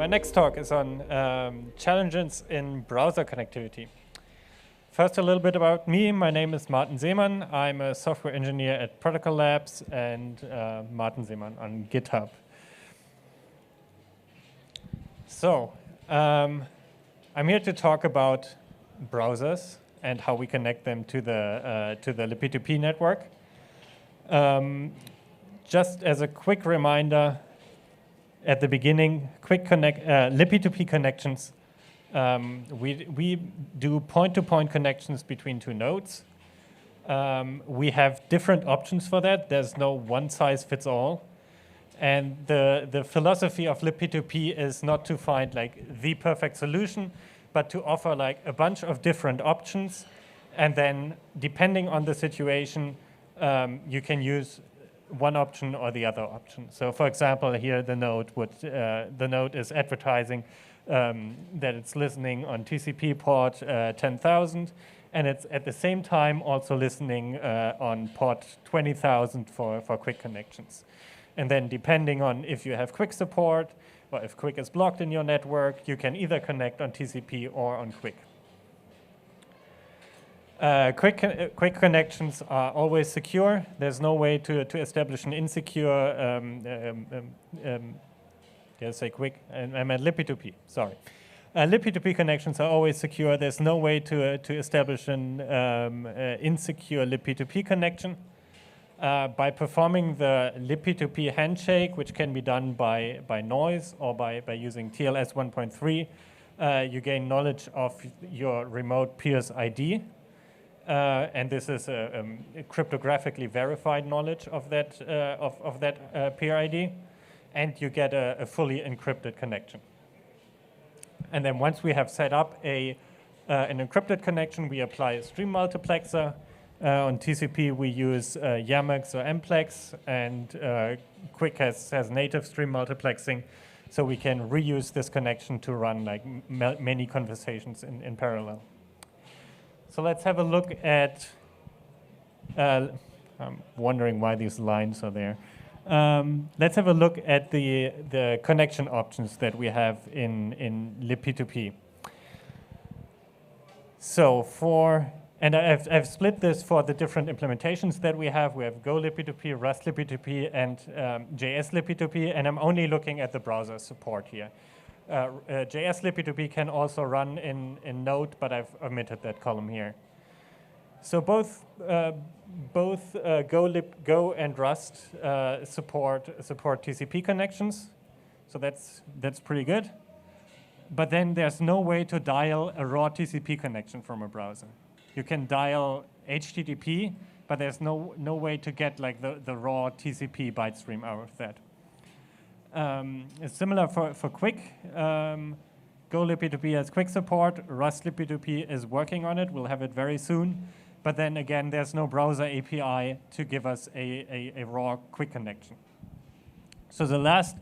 My next talk is on challenges in browser connectivity. First, a little bit about me. My name is Marten Seemann. I'm a software engineer at Protocol Labs and Marten Seemann on GitHub. So, I'm here to talk about browsers and how we connect them to the libp2p network. Just as a quick reminder, at the beginning, libp2p connections. We do point-to-point connections between two nodes. We have different options for that. There's no one-size-fits-all. And the philosophy of libp2p is not to find like the perfect solution, but to offer like a bunch of different options. And then depending on the situation, you can use one option or the other option. So for example, here the node is advertising that it's listening on TCP port 10,000, and it's at the same time also listening on port 20,000 for quick connections. And then depending on if you have quick support or if quick is blocked in your network, you can either connect on TCP or on quick. Quick connections are always secure. There's no way to establish an insecure, say quick, I meant libp2p, sorry. libp2p connections are always secure. There's no way to establish an insecure libp2p connection. By performing the libp2p handshake, which can be done by noise or by using TLS 1.3, you gain knowledge of your remote peer's ID. And this is a cryptographically verified knowledge of that peer ID, and you get a fully encrypted connection. And then once we have set up an encrypted connection, we apply a stream multiplexer. On TCP, we use YAMX or MPLEX, and Quick has native stream multiplexing, so we can reuse this connection to run like many conversations in parallel. So let's have a look at, I'm wondering why these lines are there. Let's have a look at the connection options that we have in libp2p. So and I've split this for the different implementations that we have. We have Go libp2p, Rust libp2p, and JS libp2p, and I'm only looking at the browser support here. JS libp2p can also run in Node, but I've omitted that column here. So both Go and Rust support TCP connections, so that's pretty good. But then there's no way to dial a raw TCP connection from a browser. You can dial HTTP, but there's no way to get like the raw TCP byte stream out of that. It's similar for Quick. Go libp2p has Quick support. Rust libp2p is working on it. We'll have it very soon. But then again, there's no browser API to give us a raw Quick connection. So the last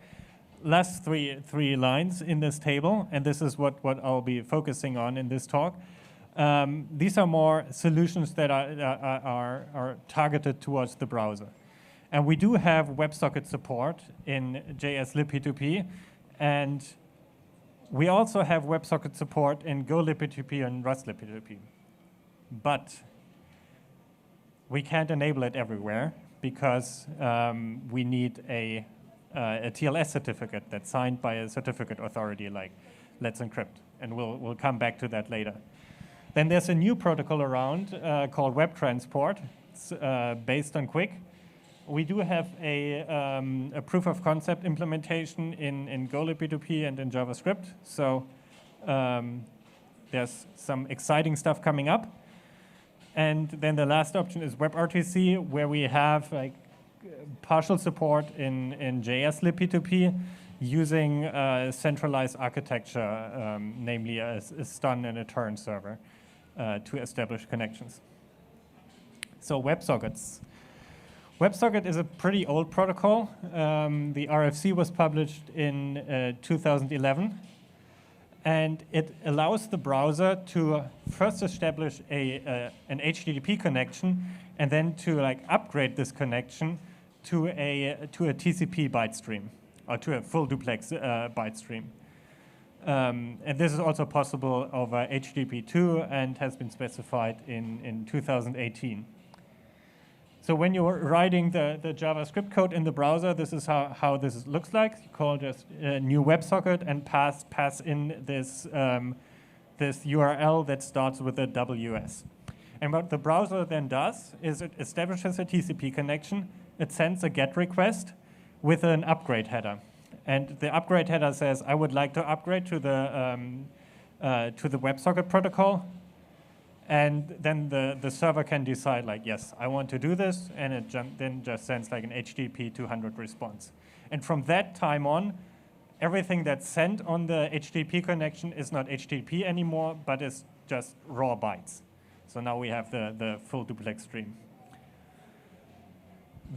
three lines in this table, and this is what I'll be focusing on in this talk. These are more solutions that are targeted towards the browser. And we do have WebSocket support in JS libp2p, and we also have WebSocket support in Go libp2p and Rust libp2p. But we can't enable it everywhere because we need a TLS certificate that's signed by a certificate authority like Let's Encrypt, and we'll come back to that later. Then there's a new protocol around called WebTransport. It's based on Quick. We do have a proof of concept implementation in Go libp2p and in JavaScript. So there's some exciting stuff coming up. And then the last option is WebRTC, where we have like partial support in JS libp2p using centralized architecture, namely a stun and a turn server to establish connections. So WebSockets. WebSocket is a pretty old protocol. The RFC was published in 2011. And it allows the browser to first establish an HTTP connection, and then to like upgrade this connection to a TCP byte stream, or to a full duplex byte stream. And this is also possible over HTTP2 and has been specified in 2018. So when you're writing the JavaScript code in the browser, this is how this looks like. You call just a new WebSocket and pass in this, this URL that starts with a WS. And what the browser then does is it establishes a TCP connection. It sends a GET request with an upgrade header. And the upgrade header says, I would like to upgrade to the WebSocket protocol. And then the server can decide, like, yes, I want to do this. And it then just sends like an HTTP 200 response. And from that time on, everything that's sent on the HTTP connection is not HTTP anymore, but is just raw bytes. So now we have the full duplex stream.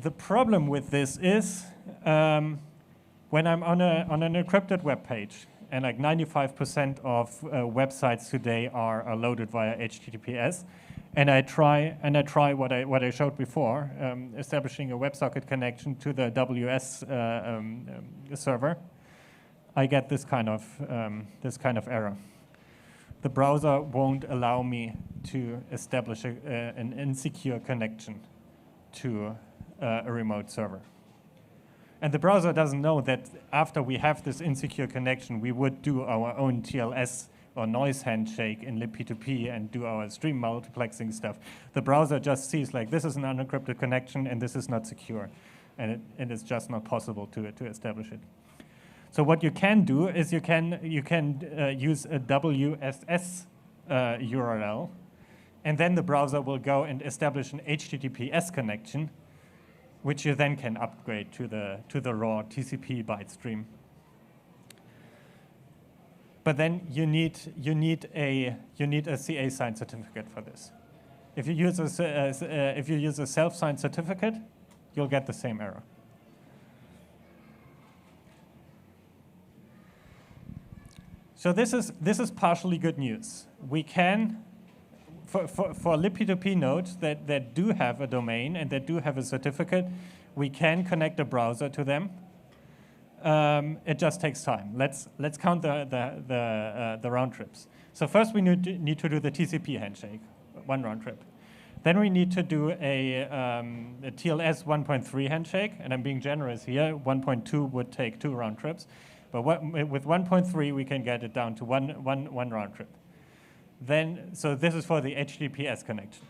The problem with this is when I'm on an encrypted web page, and like 95% of websites today are loaded via HTTPS, and I try what I showed before, establishing a WebSocket connection to the WS server, I get this kind of error. The browser won't allow me to establish an insecure connection to a remote server. And the browser doesn't know that after we have this insecure connection, we would do our own TLS or noise handshake in libp2p and do our stream multiplexing stuff. The browser just sees like this is an unencrypted connection and this is not secure. And it's just not possible to establish it. So what you can do is you can use a WSS URL, and then the browser will go and establish an HTTPS connection, which you then can upgrade to the raw TCP byte stream. But then you need a CA signed certificate for this. If you use a self-signed certificate, you'll get the same error. So this is partially good news. We can, for libp2p nodes that do have a domain and that do have a certificate, we can connect a browser to them. It just takes time. Let's count the round trips. So first we need to do the TCP handshake, one round trip. Then we need to do a TLS 1.3 handshake, and I'm being generous here. 1.2 would take 2 round trips. But with 1.3, we can get it down to one round trip. So this is for the HTTPS connection.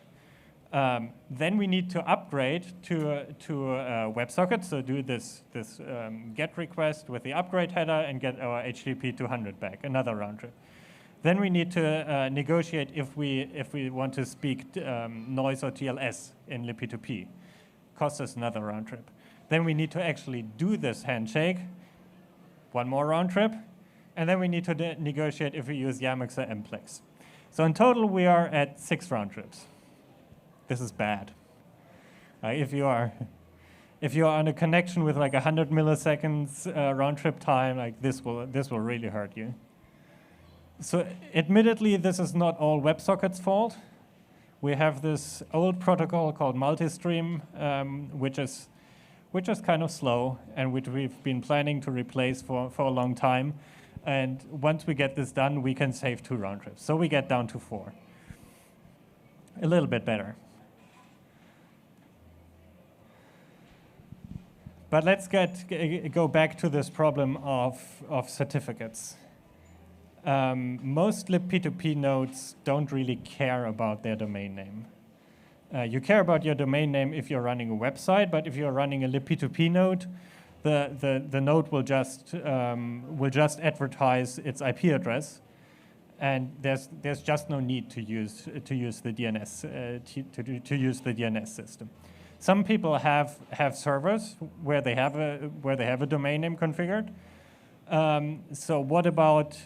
Then we need to upgrade to WebSockets, so do this GET request with the upgrade header and get our HTTP 200 back, another round trip. Then we need to negotiate if we want to speak noise or TLS in libp2p. Costs us another round trip. Then we need to actually do this handshake, one more round trip, and then we need to negotiate if we use Yamux or Mplex. So in total, we are at 6 round trips. This is bad. If you are on a connection with like 100 milliseconds round trip time, like this will really hurt you. So admittedly, this is not all WebSockets' fault. We have this old protocol called multistream, which is kind of slow and which we've been planning to replace for a long time. And once we get this done, we can save 2 round trips. So we get down to 4. A little bit better. But let's go back to this problem of certificates. Most libp2p nodes don't really care about their domain name. You care about your domain name if you're running a website, but if you're running a libp2p node, the node will just advertise its IP address, and there's just no need to use the DNS to use the DNS system. Some people have servers where they have a domain name configured. So what about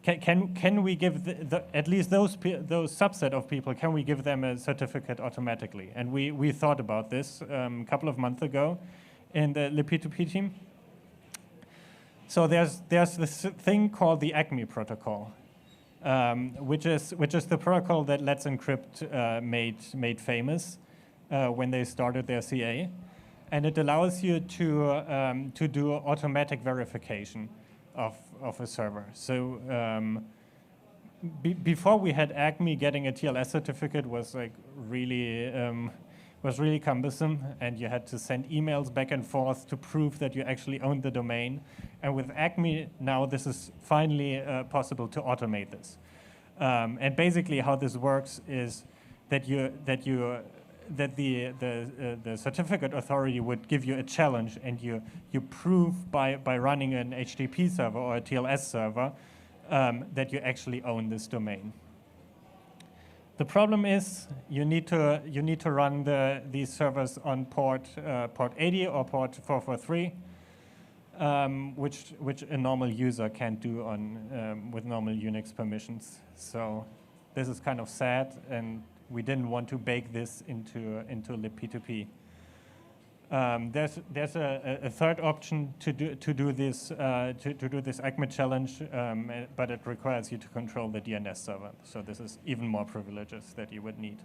can we give at least those subset of people, can we give them a certificate automatically? And we thought about this a couple of months ago in the libp2p team. So there's this thing called the ACME protocol, which is the protocol that Let's Encrypt made famous when they started their CA, and it allows you to do automatic verification of a server. So before we had Acme, getting a TLS certificate was like really cumbersome, and you had to send emails back and forth to prove that you actually owned the domain. And with Acme now, this is finally possible to automate this. And basically, how this works is that the certificate authority would give you a challenge, and you prove by running an HTTP server or a TLS server that you actually own this domain. The problem is you need to run these servers on port 80 or port 443, which a normal user can't do on with normal Unix permissions. So this is kind of sad, and we didn't want to bake this into libp2p. There's a third option to do this Acme challenge, but it requires you to control the DNS server. So this is even more privileges that you would need.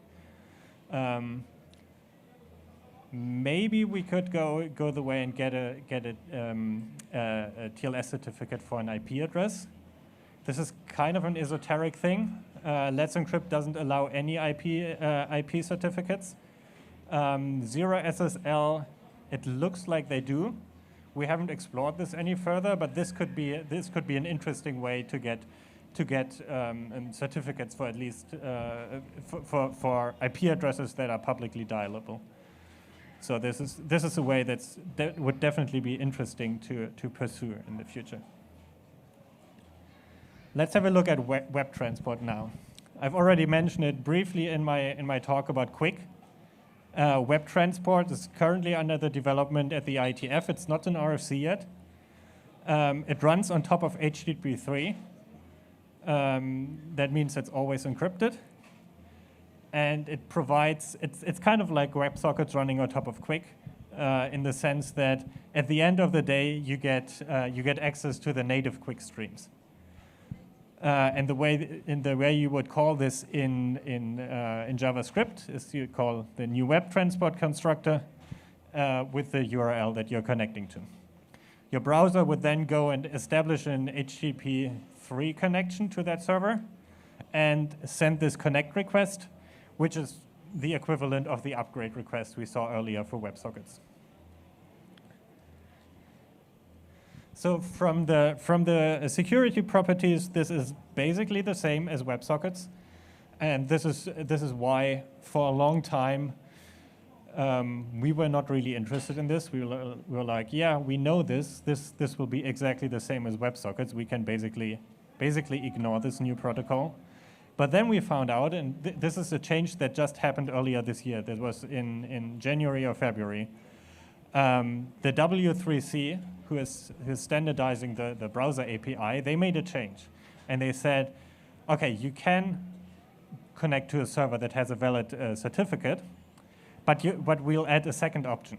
Maybe we could go the way and get a TLS certificate for an IP address. This is kind of an esoteric thing. Let's Encrypt doesn't allow any IP certificates. Zero SSL, it looks like they do. We haven't explored this any further, but this could be an interesting way to get certificates for at least for IP addresses that are publicly dialable. So this is a way that would definitely be interesting to pursue in the future. Let's have a look at WebTransport now. I've already mentioned it briefly in my talk about Quick. WebTransport is currently under the development at the IETF. It's not an RFC yet. It runs on top of HTTP 3. That means it's always encrypted. And it provides, it's kind of like WebSockets running on top of Quick, in the sense that at the end of the day, you get access to the native Quick streams. And the way you would call this in JavaScript is you call the new WebTransport constructor with the URL that you're connecting to. Your browser would then go and establish an HTTP 3 connection to that server and send this connect request, which is the equivalent of the upgrade request we saw earlier for WebSockets. So from the security properties, this is basically the same as WebSockets, and this is why for a long time we were not really interested in this. We were like, yeah, we know this will be exactly the same as WebSockets. We can basically ignore this new protocol. But then we found out, and this is a change that just happened earlier this year. That was in January or February. The W3C, who is standardizing the browser API, they made a change. And they said, OK, you can connect to a server that has a valid certificate, but we'll add a second option.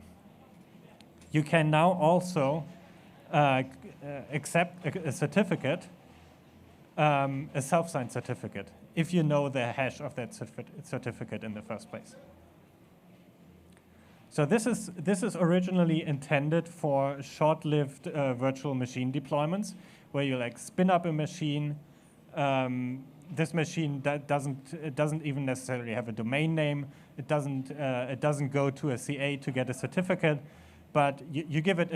You can now also accept a certificate, a self-signed certificate, if you know the hash of that certificate in the first place. So this is originally intended for short-lived virtual machine deployments, where you like spin up a machine. This machine doesn't even necessarily have a domain name. It doesn't go to a CA to get a certificate, but you give it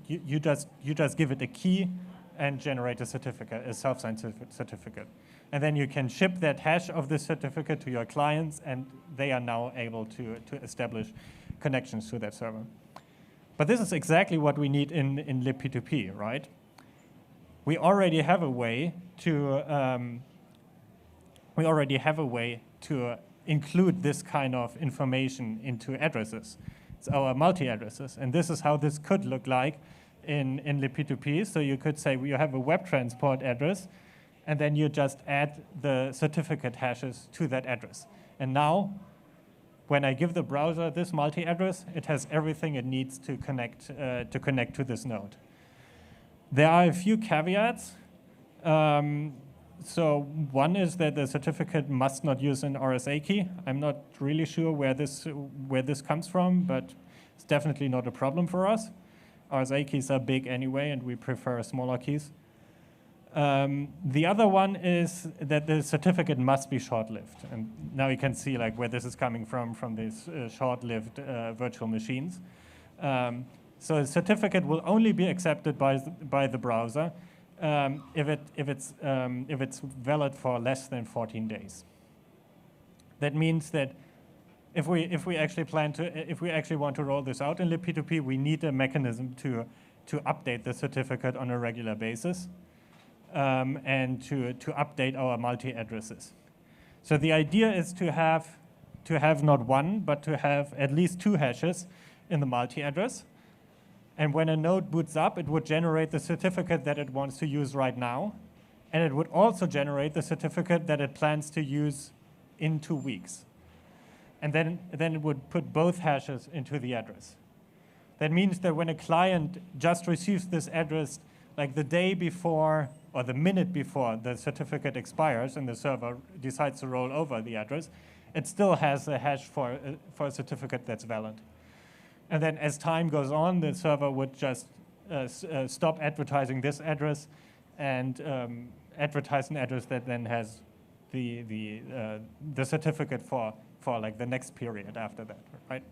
you just give it a key and generate a certificate, a self-signed certificate. And then you can ship that hash of the certificate to your clients, and they are now able to establish connections to that server. But this is exactly what we need in libp2p, right? We already have a way to include this kind of information into addresses. It's our multi-addresses, and this is how this could look like in libp2p. So you could say you have a WebTransport address, and then you just add the certificate hashes to that address. And now, when I give the browser this multi-address, it has everything it needs to connect to this node. There are a few caveats. So one is that the certificate must not use an RSA key. I'm not really sure where this comes from, but it's definitely not a problem for us. RSA keys are big anyway, and we prefer smaller keys. The other one is that the certificate must be short-lived. And now you can see like where this is coming from these short-lived virtual machines. So a certificate will only be accepted by the browser if it's valid for less than 14 days. That means that if we actually want to roll this out in libp2p, we need a mechanism to update the certificate on a regular basis and to update our multi-addresses. So the idea is to have not one, but to have at least 2 hashes in the multi-address. And when a node boots up, it would generate the certificate that it wants to use right now. And it would also generate the certificate that it plans to use in 2 weeks. And then it would put both hashes into the address. That means that when a client just receives this address like the day before or the minute before the certificate expires and the server decides to roll over the address, it still has a hash for a certificate that's valid. And then as time goes on, the server would just stop advertising this address and advertise an address that then has the certificate for like the next period after that, right?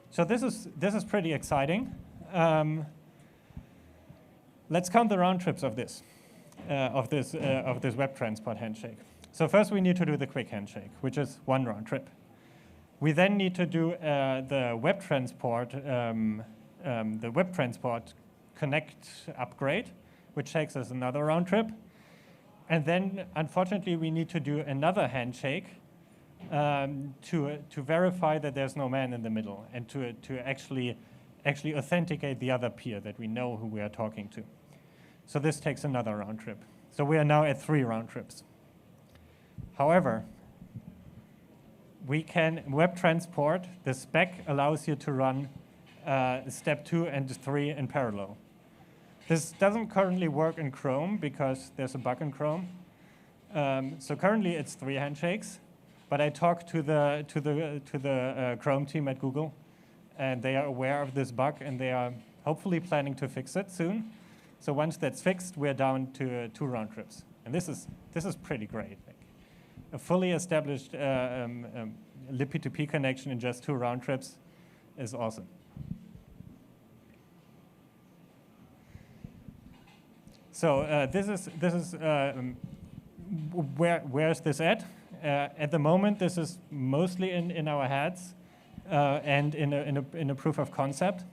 So this is pretty exciting. Let's count the round trips of this WebTransport handshake. So first we need to do the quick handshake, which is 1 round trip. We then need to do the WebTransport connect upgrade, which takes us another round trip. And then, unfortunately, we need to do another handshake to verify that there's no man in the middle and to actually authenticate the other peer, that we know who we are talking to. So this takes another round trip. So we are now at 3 round trips. However, we can WebTransport, the spec allows you to run step 2 and 3 in parallel. This doesn't currently work in Chrome because there's a bug in Chrome. So currently it's 3 handshakes, but I talked to the Chrome team at Google, and they are aware of this bug, and they are hopefully planning to fix it soon. So once that's fixed, we're down to 2 round trips, and this is pretty great. Like, a fully established libp2p connection in just 2 round trips is awesome. So this is where's this at? At the moment, this is mostly in our heads and in a proof of concept.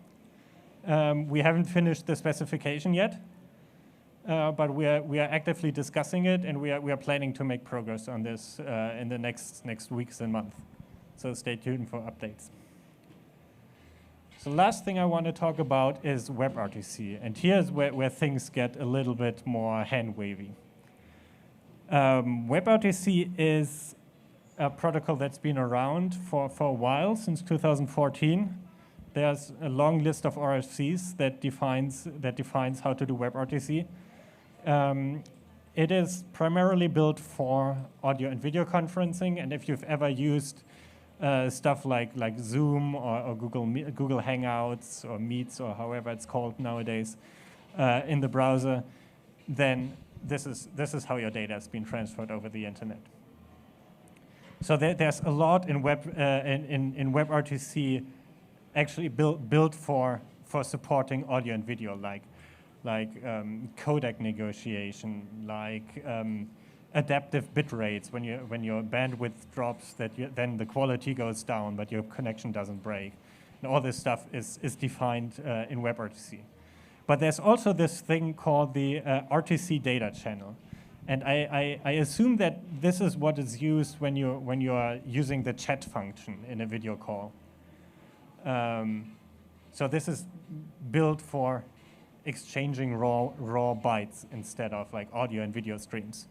We haven't finished the specification yet, but we are actively discussing it, and we are planning to make progress on this in the next weeks and months. So stay tuned for updates. So last thing I want to talk about is WebRTC, and here's where things get a little bit more hand-wavy. WebRTC is a protocol that's been around for a while, since 2014. There's a long list of RFCs that defines how to do WebRTC. It is primarily built for audio and video conferencing, and if you've ever used stuff like Zoom or Google Hangouts or Meets or however it's called nowadays in the browser, then this is how your data has been transferred over the internet. So there's a lot in WebRTC actually built for supporting audio and video, like codec negotiation, like adaptive bit rates when your bandwidth drops, then the quality goes down, but your connection doesn't break. And all this stuff is defined in WebRTC. But there's also this thing called the Rtc Data Channel. And I assume that this is what is used when you are using the chat function in a video call. So this is built for exchanging raw bytes instead of like audio and video streams.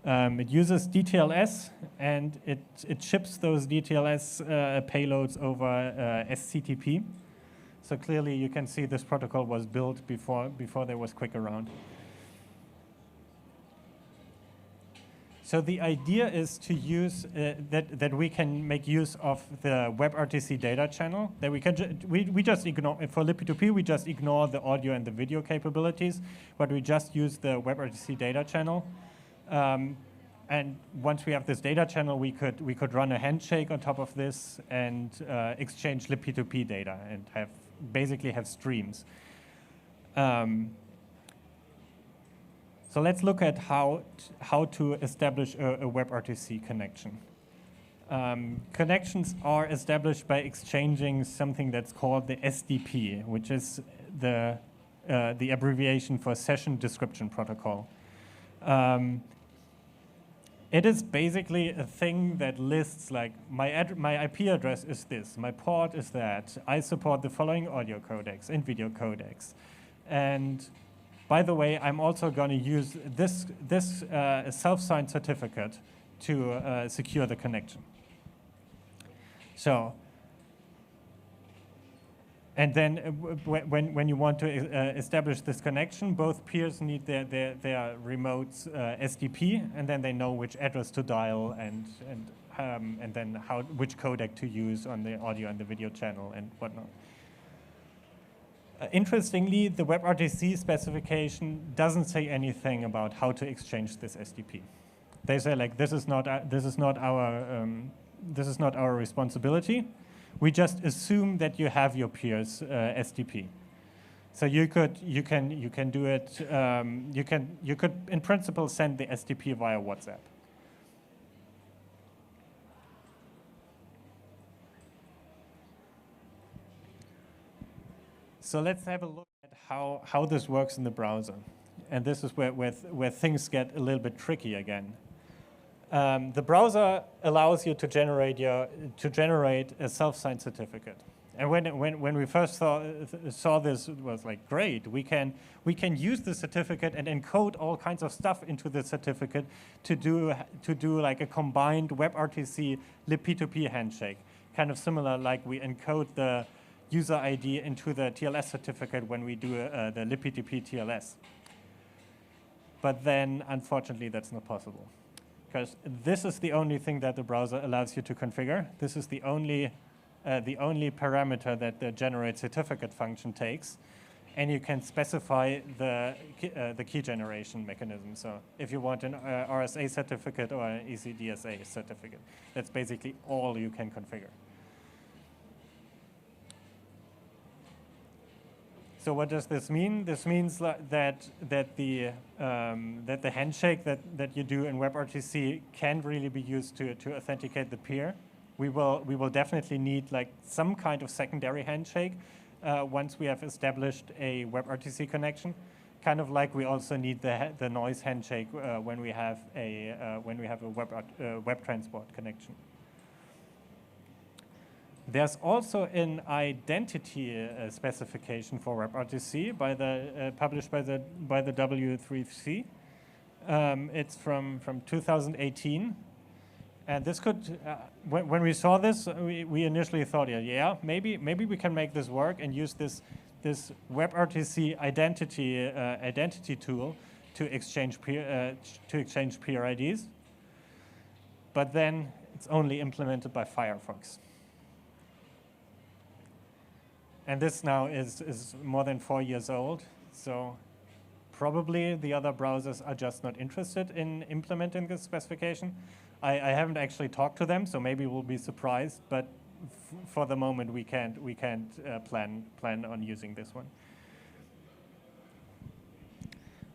It uses DTLS, and it ships those DTLS payloads over SCTP. So clearly you can see this protocol was built before there was Quick around. So the idea is to use that we can make use of the WebRTC data channel. That we can we just ignore for libp2p. We just ignore the audio and the video capabilities, but we just use the WebRTC data channel. And once we have this data channel, we could run a handshake on top of this and exchange libp2p data and basically have streams. So let's look at how to establish a WebRTC connection. Connections are established by exchanging something that's called the SDP, which is the abbreviation for Session Description Protocol. It is basically a thing that lists like my IP address is this, my port is that, I support the following audio codecs and video codecs, and by the way, I'm also going to use this self-signed certificate to secure the connection. So, and then when you want to establish this connection, both peers need their remote SDP, and then they know which address to dial and then which codec to use on the audio and the video channel and whatnot. Interestingly, the WebRTC specification doesn't say anything about how to exchange this SDP. They say like this is not our responsibility. We just assume that you have your peers' SDP. So you can do it. You could in principle send the SDP via WhatsApp. So let's have a look at how this works in the browser. And this is where things get a little bit tricky again. The browser allows you to generate a self-signed certificate. And when we first saw this, it was like, great, we can use the certificate and encode all kinds of stuff into the certificate to do like a combined WebRTC libp2p handshake, kind of similar like we encode the user ID into the TLS certificate when we do the libp2p TLS. But then, unfortunately, that's not possible, because this is the only thing that the browser allows you to configure. This is the only parameter that the generate certificate function takes, and you can specify the key generation mechanism. So if you want an RSA certificate or an ECDSA certificate, that's basically all you can configure. So what does this mean? This means that the handshake that you do in WebRTC can really be used to authenticate the peer. We will definitely need like some kind of secondary handshake once we have established a WebRTC connection. Kind of like we also need the noise handshake when we have a WebTransport connection. There's also an identity specification for WebRTC published by the W3C. It's from 2018, and this could when we saw this, we initially thought, yeah, maybe we can make this work and use this WebRTC identity tool to exchange peer IDs. But then it's only implemented by Firefox. And this now is more than 4 years old, so probably the other browsers are just not interested in implementing this specification. I haven't actually talked to them, so maybe we'll be surprised, but for the moment we can't plan on using this one.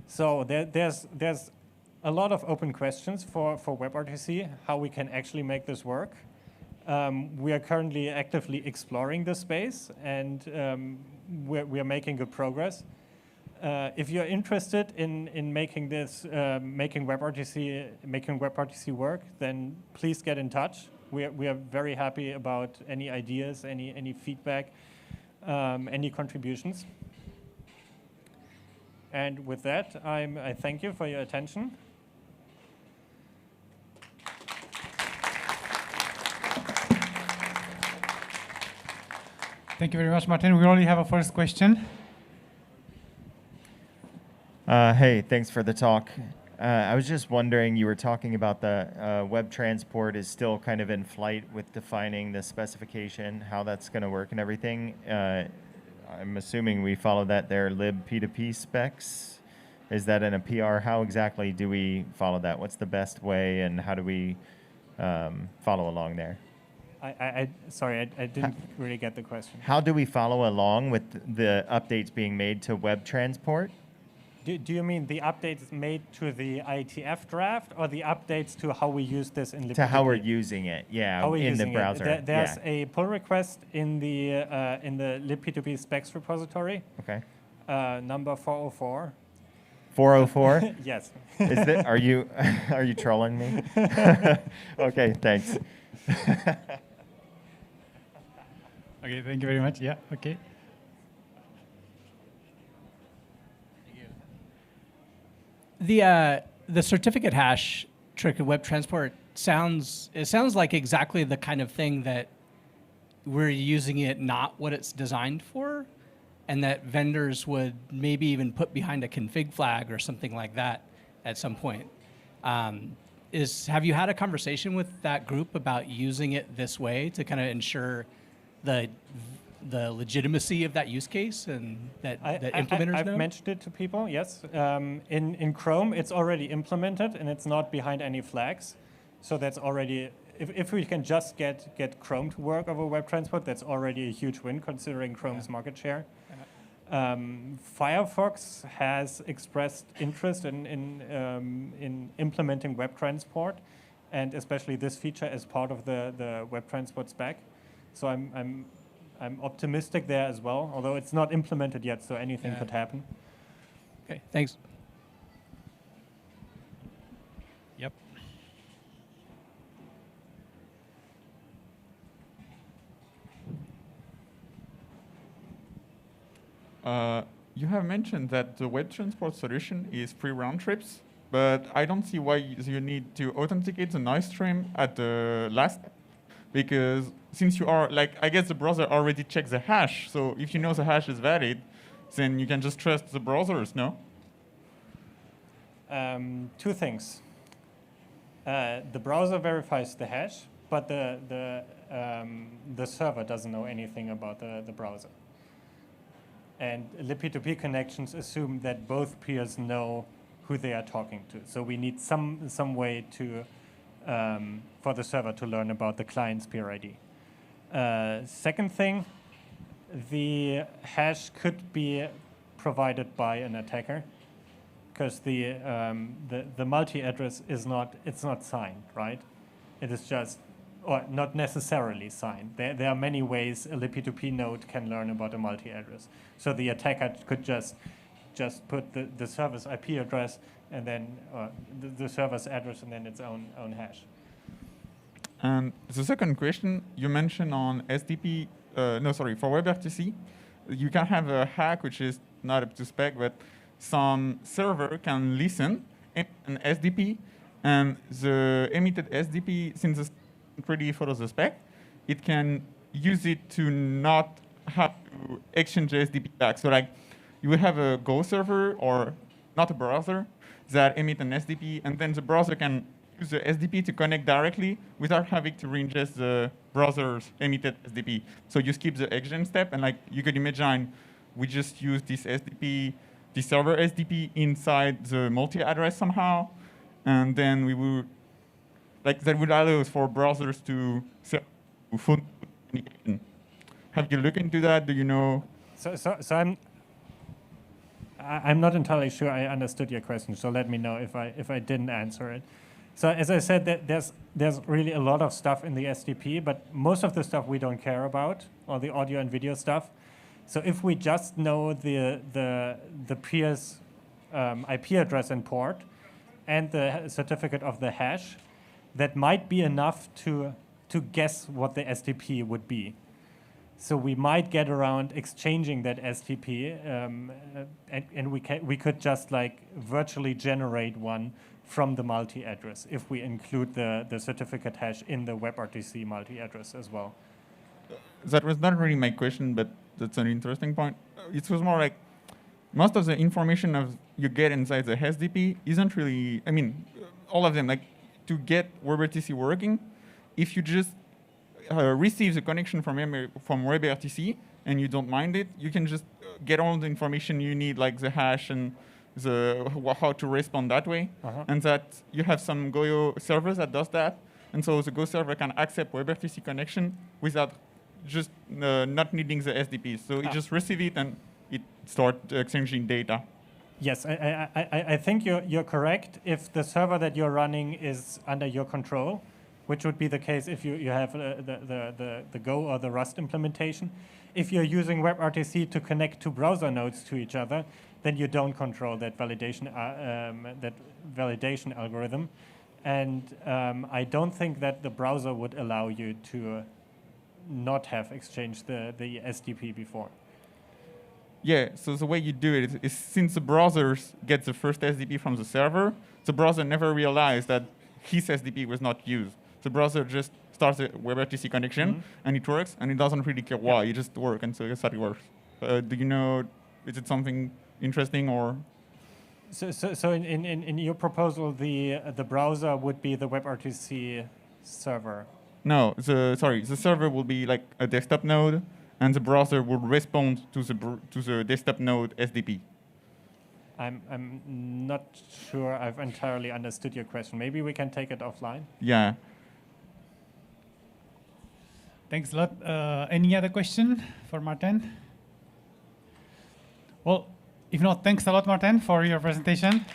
So there's a lot of open questions for WebRTC, how we can actually make this work. We are currently actively exploring this space, and we are making good progress. If you're interested in making WebRTC work, then please get in touch. We are very happy about any ideas, any feedback, any contributions. And with that, I thank you for your attention. Thank you very much, Martin. We already have a first question. Hey, thanks for the talk. I was just wondering, you were talking about the WebTransport is still kind of in flight with defining the specification, how that's going to work and everything. I'm assuming we follow that there libp2p specs. Is that in a PR? How exactly do we follow that? What's the best way, and how do we follow along there? Sorry, I didn't really get the question. How do we follow along with the updates being made to WebTransport? Do you mean the updates made to the IETF draft, or the updates to how we use this in libp2p? To how we're using it, yeah, in the browser. There's a pull request in the libp2p specs repository. Okay. Number 404. 404? Yes. Is that, are you trolling me? Okay, thanks. Okay, thank you very much. Yeah, okay. The certificate hash trick of WebTransport sounds like exactly the kind of thing that we're using it not what it's designed for, and that vendors would maybe even put behind a config flag or something like that at some point. Have you had a conversation with that group about using it this way to kind of ensure the legitimacy of that use case and that implementers know? I've mentioned it to people, yes. In Chrome, it's already implemented, and it's not behind any flags. So that's already, if we can just get Chrome to work over WebTransport, that's already a huge win considering Chrome's market share. Firefox has expressed interest in implementing WebTransport, and especially this feature as part of the WebTransport spec. So I'm optimistic there as well, although it's not implemented yet, so anything could happen. Okay, thanks. Yep. You have mentioned that the WebTransport solution is free round trips, but I don't see why you need to authenticate the noise stream at the last, because since you are, like, I guess the browser already checks the hash, so if you know the hash is valid, then you can just trust the browsers, no? Two things. The browser verifies the hash, but the server doesn't know anything about the browser. And libp2p connections assume that both peers know who they are talking to. So we need some way to for the server to learn about the client's peer ID. Second thing, the hash could be provided by an attacker, because the multi-address is not signed, right? It is just, or not necessarily signed. There are many ways a libp2p node can learn about a multi-address. So the attacker could just put the server's IP address and then the server's address and then its own hash. And the second question, you mentioned on SDP, for WebRTC, you can have a hack which is not up to spec, but some server can listen in an SDP, and the emitted SDP, since it's pretty follows the spec, it can use it to not have to exchange the SDP back. So like, you would have a Go server or not a browser that emit an SDP, and then the browser can use the SDP to connect directly without having to re-ingest the browser's emitted SDP. So you skip the exchange step, and like you could imagine, we just use this SDP, the server SDP inside the multi-address somehow, and then we would, like that would allow us for browsers to phone communication. Have you looked into that? Do you know? So I'm not entirely sure I understood your question, so let me know if I didn't answer it. So as I said, there's really a lot of stuff in the SDP, but most of the stuff we don't care about, all the audio and video stuff. So if we just know the peer's IP address and port and the certificate of the hash, that might be enough to guess what the SDP would be. So we might get around exchanging that SDP, and we could just like virtually generate one from the multi-address if we include the certificate hash in the WebRTC multi-address as well. That was not really my question, but that's an interesting point. It was more like, most of the information you get inside the SDP isn't really, I mean, all of them, like to get WebRTC working, if you just receive the connection from WebRTC and you don't mind it, you can just get all the information you need, like the hash and how to respond that way. And that you have some Go servers that does that. And so the Go server can accept WebRTC connection without just not needing the SDP. So it just receive it and it starts exchanging data. Yes, I think you're correct. If the server that you're running is under your control, which would be the case if you have the Go or the Rust implementation. If you're using WebRTC to connect two browser nodes to each other, then you don't control that validation algorithm. And I don't think that the browser would allow you to not have exchanged the SDP before. Yeah, so the way you do it is since the browsers get the first SDP from the server, the browser never realized that his SDP was not used. The browser just starts a WebRTC connection, and it works, and it doesn't really care why. It just works, and so that's how it works. Do you know, is it something interesting, or? So in your proposal, the browser would be the WebRTC server? No, the server will be like a desktop node, and the browser will respond to the desktop node SDP. I'm not sure I've entirely understood your question. Maybe we can take it offline. Yeah. Thanks a lot. Any other question for Marten? Well, if not, thanks a lot, Marten, for your presentation.